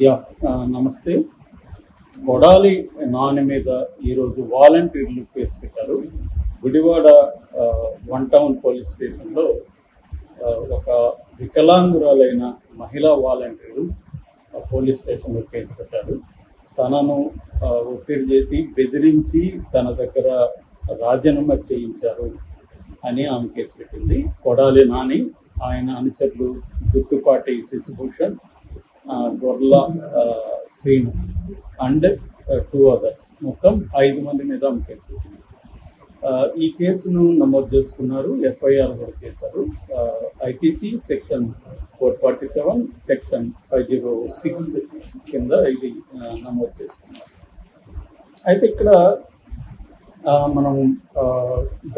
Yeah నమస్తే. కొడాలి నాని మీద ఈరోజు వాలంటీర్లు కేసు పెట్టారు. గుడివాడ వన్ టౌన్ పోలీస్ స్టేషన్లో ఒక వికలాంగురాలైన మహిళా వాలంటీరు పోలీస్ స్టేషన్లో కేసు పెట్టారు. తనను ఒత్తిడి చేసి బెదిరించి తన దగ్గర రాజీనామా చేయించారు అని ఆమె కేసు పెట్టింది. కొడాలి నాని, ఆయన అనుచరులు దుక్కుపాటి శశిభూషణ్, గొర్ల శ్రీను అండ్ 2 others, మొత్తం 5 మంది మీద ఆమె కేసు పెట్టింది. ఈ కేసును నమోదు చేసుకున్నారు, ఎఫ్ఐఆర్ కూడా చేశారు. ఐపీసీ సెక్షన్ 447, సెక్షన్ 506 కింద ఇది నమోదు చేసుకున్నారు. అయితే ఇక్కడ మనం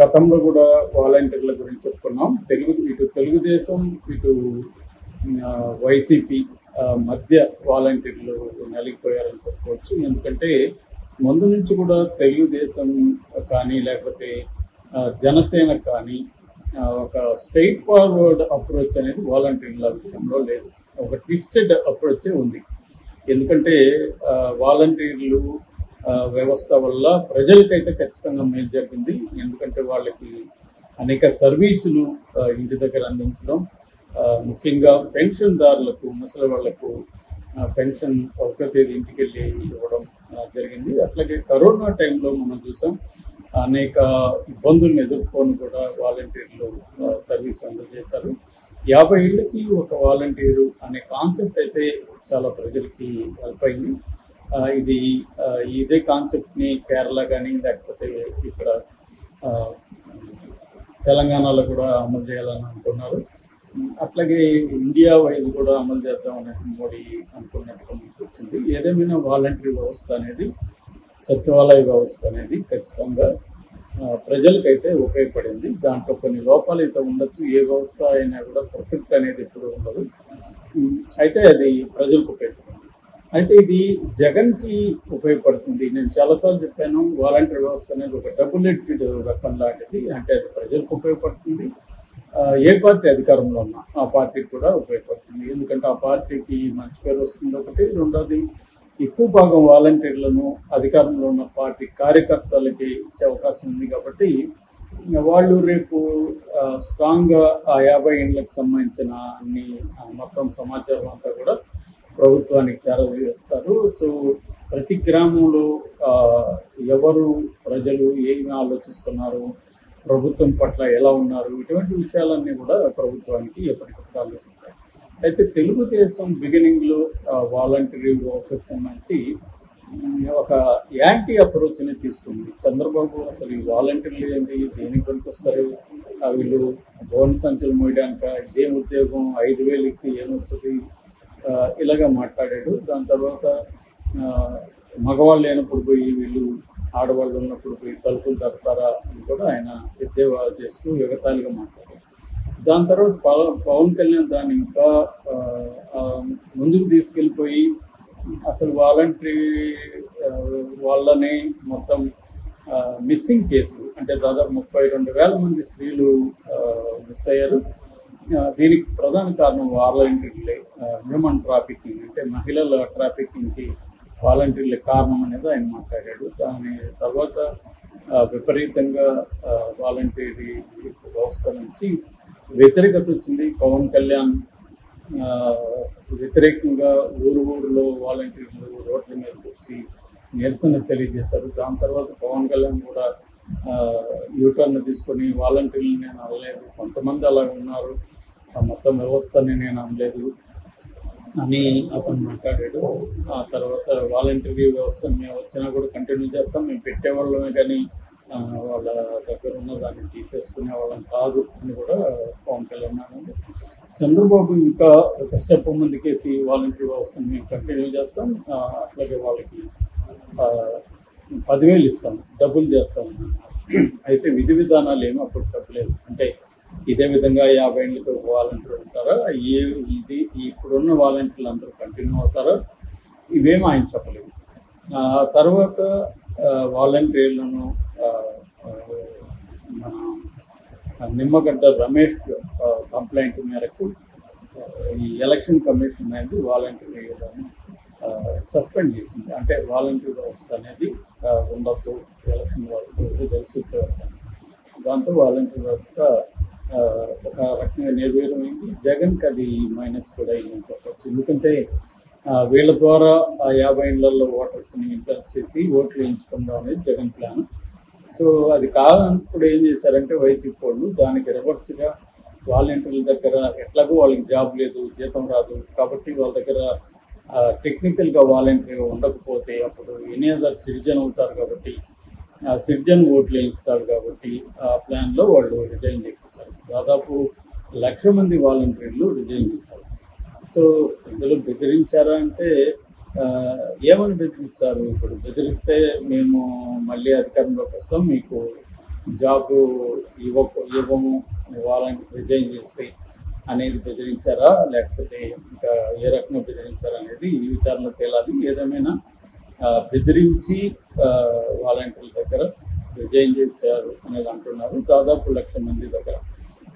గతంలో కూడా వాలంటీర్ల గురించి చెప్పుకున్నాం. ఇటు తెలుగుదేశం, ఇటు వైసీపీ మధ్య వాలంటీర్లు నలిగిపోయారని చెప్పుకోవచ్చు. ఎందుకంటే ముందు నుంచి కూడా తెలుగుదేశం కానీ లేకపోతే జనసేన కానీ ఒక స్ట్రైట్ ఫార్వర్డ్ అప్రోచ్ అనేది వాలంటీర్ల విషయంలో లేదు. ఒక ట్విస్టెడ్ అప్రోచే ఉంది. ఎందుకంటే వాలంటీర్లు వ్యవస్థ వల్ల ప్రజలకైతే ఖచ్చితంగా మేలు జరిగింది. ఎందుకంటే వాళ్ళకి అనేక సర్వీసులు ఇంటి దగ్గర అందించడం, ముఖ్యంగా పెన్షన్దారులకు, ముసలి వాళ్లకు పెన్షన్ 1వ తేదీ ఇంటికి వెళ్ళి ఇవ్వడం జరిగింది. అట్లాగే కరోనా టైంలో మనం చూసాం, అనేక ఇబ్బందులను ఎదుర్కొని కూడా వాలంటీర్లు సర్వీస్ అందజేశారు. 50 ఏళ్ళకి ఒక వాలంటీరు అనే కాన్సెప్ట్ అయితే చాలా ప్రజలకి హెల్ప్ అయింది. ఇదే కాన్సెప్ట్ని కేరళ కానీ లేకపోతే ఇక్కడ తెలంగాణలో కూడా అమలు చేయాలని అనుకున్నారు. అట్లాగే ఇండియా వైజ్ కూడా అమలు చేద్దామని మోడీ అనుకున్నట్టు వచ్చింది. ఏదేమైనా వాలంటరీ వ్యవస్థ అనేది, సచివాలయ వ్యవస్థ అనేది ఖచ్చితంగా ప్రజలకైతే ఉపయోగపడింది. దాంట్లో కొన్ని లోపాలు అయితే ఉండొచ్చు. ఏ వ్యవస్థ అయినా కూడా పర్ఫెక్ట్ అనేది ఎప్పుడు ఉండదు. అయితే అది ప్రజలకు ఉపయోగపడుతుంది. అయితే ఇది జగన్కి ఉపయోగపడుతుంది. నేను చాలాసార్లు చెప్పాను, వాలంటీర్ వ్యవస్థ అనేది ఒక డబుల్ ఎడ్జ్డ్ వెపన్ లాంటిది. అంటే అది ప్రజలకు ఉపయోగపడుతుంది, ఏ పార్టీ అధికారంలో ఉన్నా ఆ పార్టీకి కూడా ఉపయోగపడుతుంది. ఎందుకంటే ఆ పార్టీకి మంచి పేరు వస్తుంది ఒకటి. రెండోది, ఎక్కువ భాగం వాలంటీర్లను అధికారంలో ఉన్న పార్టీ కార్యకర్తలకి ఇచ్చే అవకాశం ఉంది. కాబట్టి వాళ్ళు రేపు స్ట్రాంగ్గా ఆ 50 ఏళ్ళకి సంబంధించిన అన్ని మొత్తం సమాచారం అంతా కూడా ప్రభుత్వానికి చేరవేస్తారు. సో ప్రతి గ్రామంలో ఎవరు ప్రజలు ఏమి ఆలోచిస్తున్నారు, ప్రభుత్వం పట్ల ఎలా ఉన్నారు, ఇటువంటి విషయాలన్నీ కూడా ప్రభుత్వానికి ఎప్పటికప్పుడు ఆలోచిస్తాయి. అయితే తెలుగుదేశం బిగినింగ్లో వాలంటరీ వ్యవస్థకు సంబంధించి ఒక యాంటీ అప్రోచ్ని తీసుకుంది. చంద్రబాబు అసలు ఈ వాలంటీర్లు ఏంటి, దేనికి పనికొస్తారు, వీళ్ళు భవన సంచులు మోయడానిక, ఇదేం ఉద్యోగం, 5,000కి ఏమొస్తుంది, ఇలాగా మాట్లాడాడు. దాని తర్వాత మగవాళ్ళు లేనప్పుడు పోయి వీళ్ళు ఆడవాళ్ళు ఉన్నప్పుడు పోయి తలుపులు తడతారా అని కూడా ఆయన ఎద్దేవా చేస్తూ ఎగతాళిగా మాట్లాడారు. దాని తర్వాత పవన్ కళ్యాణ్ దాన్ని ఇంకా ముందుకు తీసుకెళ్ళిపోయి అసలు వాలంటరీ వాళ్ళని మొత్తం మిస్సింగ్ కేసులు, అంటే దాదాపు 32,000 మంది స్త్రీలు మిస్ అయ్యారు. దీనికి ప్రధాన కారణం వాలంటీర్లే. హ్యూమన్ ట్రాఫికింగ్, అంటే మహిళల ట్రాఫికింగ్కి వాలంటీర్లే కారణం అనేది ఆయన మాట్లాడాడు. దాని తర్వాత విపరీతంగా వాలంటీరీ వ్యవస్థ నుంచి వ్యతిరేకత వచ్చింది. పవన్ కళ్యాణ్ వ్యతిరేకంగా ఊరులో వాలంటీర్లు రోడ్ల మీదకి వచ్చి నిరసన తెలియజేశారు. దాని తర్వాత పవన్ కళ్యాణ్ కూడా యూటర్న్ తీసుకొని వాలంటీర్లు నేను అనలేదు, కొంతమంది అలా ఉన్నారు, మొత్తం వ్యవస్థని నేను అనలేదు అని అతను మాట్లాడాడు. ఆ తర్వాత వాలంటరీ వ్యవస్థను మేము వచ్చినా కూడా కంటిన్యూ చేస్తాం, మేము పెట్టేవాళ్ళమే కానీ వాళ్ళ దగ్గర ఉన్న దాన్ని తీసేసుకునే వాళ్ళం కాదు అని కూడా పవన్ కళ్యాణ్ అన్నాడు. చంద్రబాబు ఇంకా ఒక స్టెప్ ముందుకేసి వాలంటరీ వ్యవస్థను మేము కంటిన్యూ చేస్తాం, అట్లాగే వాళ్ళకి 10,000 ఇస్తాం, డబ్బులు చేస్తాం. అయితే విధి విధానాలు ఏమో అప్పుడు చెప్పలేదు. అంటే ఇదే విధంగా 50 ఏళ్ళకి వాలంటీర్లు ఉంటారా, ఇది ఇప్పుడున్న వాలంటీర్లు అందరూ కంటిన్యూ అవుతారా, ఇవేమో ఆయన చెప్పలేదు. తర్వాత వాలంటీర్లను మన నిమ్మగడ్డ రమేష్ కంప్లైంట్ మేరకు ఈ ఎలక్షన్ కమిషన్ అనేది వాలంటీర్లను సస్పెండ్ చేసింది. అంటే వాలంటరీ వ్యవస్థ అనేది ఉండొద్దు ఎలక్షన్ వరకు తెలుసు. దాంతో వాలంటరీ వ్యవస్థ ఒక రకంగా నిర్వీర్యమైంది. జగన్కి అది మైనస్ కూడా అయిందని చెప్పచ్చు. ఎందుకంటే వీళ్ళ ద్వారా ఆ 50 ఇళ్లలో ఓటర్స్ని ఇన్ఫ్లుయెన్స్ చేసి ఓట్లు వేయించుకుందాం అనేది జగన్ ప్లాన్. సో అది కాదన్నప్పుడు ఏం చేశారంటే వైసీపీ వాళ్ళు దానికి రివర్స్గా వాలంటీర్ల దగ్గర ఎట్లాగో వాళ్ళకి జాబ్ లేదు, జీతం రాదు, కాబట్టి వాళ్ళ దగ్గర టెక్నికల్గా వాలంటీర్ ఉండకపోతే అప్పుడు ఎనీ అదర్ సిటిజన్ అవుతారు, కాబట్టి ఆ సిటిజన్ ఓట్లు వేయిస్తారు, కాబట్టి ఆ ప్లాన్లో వాళ్ళు రిజైన్ చేయించారు. దాదాపు 1,00,000 మంది వాలంటీర్లు రిజైన్ చేశారు. సో ఇందులో బెదిరించారా అంటే ఏమని బెదిరించారు? ఇప్పుడు బెదిరిస్తే మేము మళ్ళీ అధికారంలోకి వస్తాం, మీకు జాబ్ ఇవ్వము, వాళ్ళని రిజైన్ చేస్తే అనేది బెదిరించారా, లేకపోతే ఇంకా ఏ రకంగా బెదిరించారా అనేది ఈ విచారణ తేలాలి. ఏదేమైనా బెదిరించి వాలంటీర్ల దగ్గర రిజైన్ చేశారు అనేది అంటున్నారు, దాదాపు 1,00,000 మంది దగ్గర.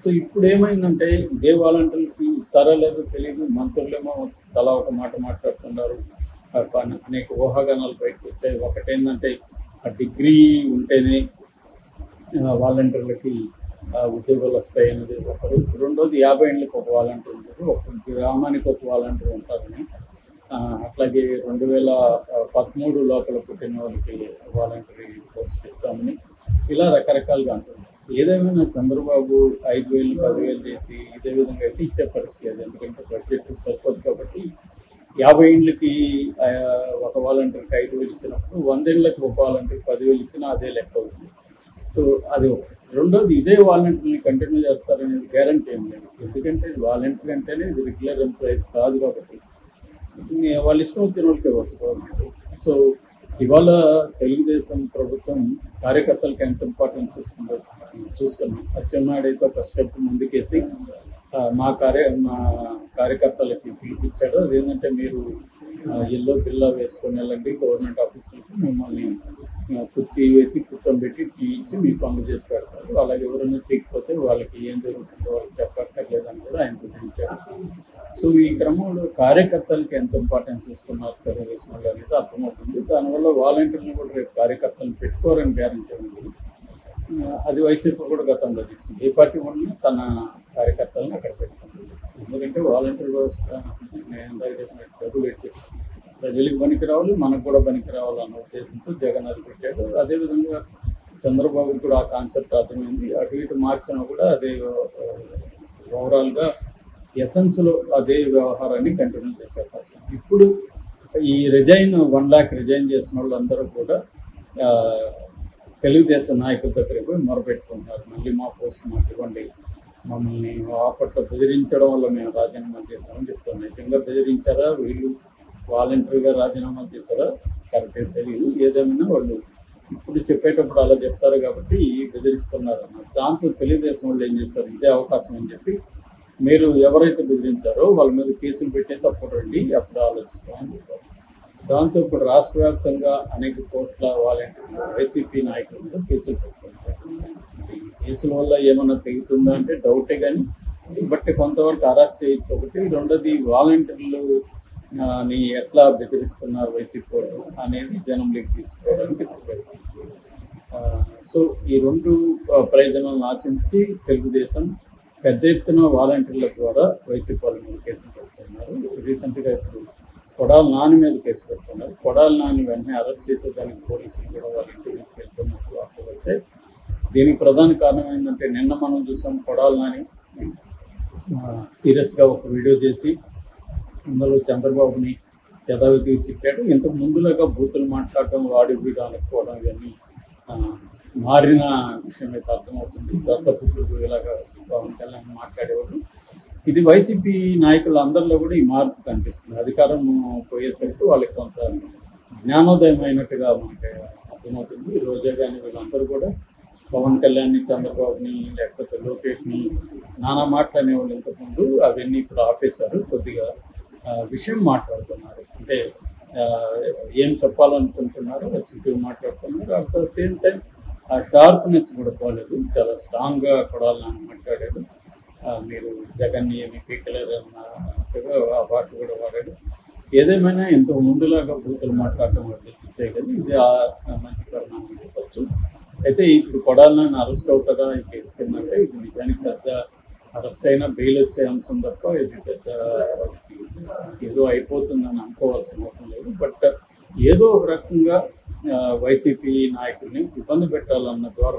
సో ఇప్పుడు ఏమైందంటే ఇదే వాలంటీర్లకి ఇస్తారా లేదో తెలియదు. మంత్రులేమో తలా ఒక మాట మాట్లాడుతున్నారు, అనేక ఊహాగానాలు బయటకు వచ్చాయి. ఒకటేంటంటే ఆ డిగ్రీ ఉంటేనే వాలంటీర్లకి ఉద్యోగాలు వస్తాయి అనేది ఒకరు. రెండోది 50 ఏళ్ళకి ఒక వాలంటీర్ ఉంటారు, ఒక గ్రామానికి ఒక వాలంటీర్ ఉంటారని. అట్లాగే 2013 లోపల పుట్టిన వాళ్ళకి వాలంటీర్ పోస్ట్ ఇస్తామని ఇలా రకరకాలుగా అంటున్నారు. ఏదేమైనా చంద్రబాబు 5,000 10,000 చేసి ఇదే విధంగా అయితే ఇచ్చే పరిస్థితి లేదు. ఎందుకంటే బడ్జెట్ సరిపోదు కాబట్టి 50 ఏళ్ళకి ఒక వాలంటీర్కి 5,000 ఇచ్చినప్పుడు 100 ఏళ్ళకి ఒక వాలంటీర్కి 10,000 ఇచ్చినా అదే లెక్క అవుతుంది. సో అది రెండోది ఇదే వాలంటీర్ని కంటిన్యూ చేస్తారనేది గ్యారంటీ ఏం లేదు. ఎందుకంటే ఇది వాలంటీర్ అంటేనే ఇది రెగ్యులర్ ఎంప్లాయీస్ కాదు, కాబట్టి వాళ్ళు ఇష్టం వచ్చిన వాళ్ళకి ఇవ్వచ్చు గవర్నమెంట్. సో ఇవాళ తెలుగుదేశం ప్రభుత్వం కార్యకర్తలకు ఎంత ఇంపార్టెన్స్ ఇస్తుందో చూస్తున్నాం. అచ్చెన్నాయుడు ఒక స్టెప్ ముందుకేసి మా కార్యకర్తలకి పిలిపించాడు. అదేంటంటే మీరు ఎల్లో బిల్లా వేసుకొని వెళ్ళండి గవర్నమెంట్ ఆఫీసులకి, మిమ్మల్ని కుర్చీ వేసి కూర్చోబెట్టి టీ ఇచ్చి మీ పనులు చేసి పెడతారు. అలాగే ఎవరైనా తీయకపోతే వాళ్ళకి ఏం జరుగుతుందో వాళ్ళకి చెప్పక్కర్లేదని కూడా ఆయన గుర్తించారు. సో ఈ క్రమంలో కార్యకర్తలకి ఎంత ఇంపార్టెన్స్ ఇస్తున్నారు తెలుగుదేశం వాళ్ళు అనేది అర్థమవుతుంది. దానివల్ల వాలంటీర్లు కూడా రేపు కార్యకర్తలను పెట్టుకోరని గ్యారంటీ ఉంది. అది వైసీపీ కూడా గతంలో చేసింది. ఏ పార్టీ ఉన్నా తన కార్యకర్తలను అక్కడ పెట్టుకుంటుంది. ఎందుకంటే వాలంటీర్ వ్యవస్థ నేను డబ్బులు పెట్టి ప్రజలకు పనికి రావాలి, మనకు కూడా పనికి రావాలన్న ఉద్దేశంతో జగన్ అది పెట్టాడు. అదేవిధంగా చంద్రబాబు కూడా ఆ కాన్సెప్ట్ అర్థమైంది. అటు ఇటు మార్చినా కూడా అదే ఓవరాల్గా ఎసెన్స్లో అదే వ్యవహారాన్ని కంటిన్యూ చేసే అవకాశం. ఇప్పుడు ఈ 1 lakh రిజైన్ చేసిన వాళ్ళందరూ కూడా తెలుగుదేశం నాయకుల దగ్గరికి పోయి మొరపెట్టుకుంటున్నారు. మళ్ళీ మా పోస్ట్ మాకు ఇవ్వండి, మమ్మల్ని అప్పట్లో బెదిరించడం వల్ల మేము రాజీనామా చేస్తామని చెప్తున్నాం. నిజంగా బెదిరించారా, వీళ్ళు వాలంటరీగా రాజీనామా చేస్తారా కరెక్ట్గా తెలియదు. ఏదేమైనా వాళ్ళు ఇప్పుడు చెప్పేటప్పుడు అలా చెప్తారు కాబట్టి బెదిరిస్తున్నారు అన్నారు. దాంతో తెలుగుదేశం వాళ్ళు ఏం చేస్తారు, ఇదే అవకాశం అని చెప్పి మీరు ఎవరైతే బెదిరించారో వాళ్ళ మీద కేసులు పెట్టేసి అప్పుడు రండి, అప్పుడు ఆలోచిస్తామని చెప్పారు. దాంతో ఇప్పుడు రాష్ట్ర వ్యాప్తంగా అనేక కోట్ల వాలంటీర్లు వైసీపీ నాయకుల మీద కేసులు పెట్టుకుంటారు. ఈ కేసుల వల్ల ఏమన్నా తెగుతుందా అంటే డౌటే, కానీ బట్ కొంతవరకు అరెస్ట్ చేయొచ్చు. ఒకటి. రెండోది వాలంటీర్లు ని ఎట్లా బెదిరిస్తున్నారు వైసీపీ వాళ్ళు అనేది జనంలోకి తీసుకోవడానికి. సో ఈ రెండు ప్రయోజనాలను ఆశించి తెలుగుదేశం పెద్ద ఎత్తున వాలంటీర్ల ద్వారా వైసీపీ వాళ్ళ మీద కేసులు పెడుతున్నారు. రీసెంట్గా ఇప్పుడు కొడాలి నాని మీద కేసు పెడుతున్నారు. కొడాలి నాని వెంటనే అరెస్ట్ చేసేదానికి పోలీసులు కూడా వాళ్ళ ఇంటికి వెళ్తున్నట్టు వార్తలు వచ్చాయి. దీనికి ప్రధాన కారణం ఏంటంటే నిన్న మనం చూసాం కొడాలి నాని సీరియస్గా ఒక వీడియో చేసి అందులో చంద్రబాబుని యథావిధిగా చెప్పాడు. ఇంతకు ముందులాగా బూతులు మాట్లాడటం, వాడి వీడు అనుకోవడం ఇవన్నీ మారిన విషయం అయితే అర్థమవుతుంది. దత్తపుత్రుడు ఇలాగా పవన్ కళ్యాణ్ మాట్లాడేవాడు. ఇది వైసీపీ నాయకులు అందరిలో కూడా ఈ మార్పు కనిపిస్తుంది. అధికారం పోయేసరికి వాళ్ళకి కొంత జ్ఞానోదయం అయినట్టుగా మనకి అర్థమవుతుంది. రోజా కానీ వీళ్ళందరూ కూడా పవన్ కళ్యాణ్ని, చంద్రబాబుని, లేకపోతే లోకేష్ని నానా మాట్లాడేవాళ్ళు ఇంతకుముందు అవన్నీ ఇప్పుడు ఆపేశారు. కొద్దిగా విషయం మాట్లాడుతున్నారు, అంటే ఏం చెప్పాలనుకుంటున్నారు సెన్సిటివ్ మాట్లాడుతున్నారు. అట్ ద సేమ్ టైం ఆ షార్ప్నెస్ కూడా పోలేదు. చాలా స్ట్రాంగ్గా కొడాలని మాట్లాడాడు. మీరు జగన్ని ఏమి పీకలేరు అన్నట్టుగా ఆ భాష కూడా వాడాడు. ఏదేమైనా ఇంతకు ముందులాగా బూతులు మాట్లాడటం తప్పితే కదా ఇది మంచి పరిణామం చెప్పచ్చు. అయితే ఇప్పుడు కొడాలని అరెస్ట్ అవుతుందా ఈ కేసు కిందంటే ఇది నిజానికి పెద్ద అరెస్ట్ అయినా బెయిల్ వచ్చే అంశం తప్ప ఇది పెద్ద ఏదో అయిపోతుందని అనుకోవాల్సిన అవసరం లేదు. బట్ ఏదో ఒక రకంగా వైసీపీ నాయకుడిని ఇబ్బంది పెట్టాలన్న ద్వారా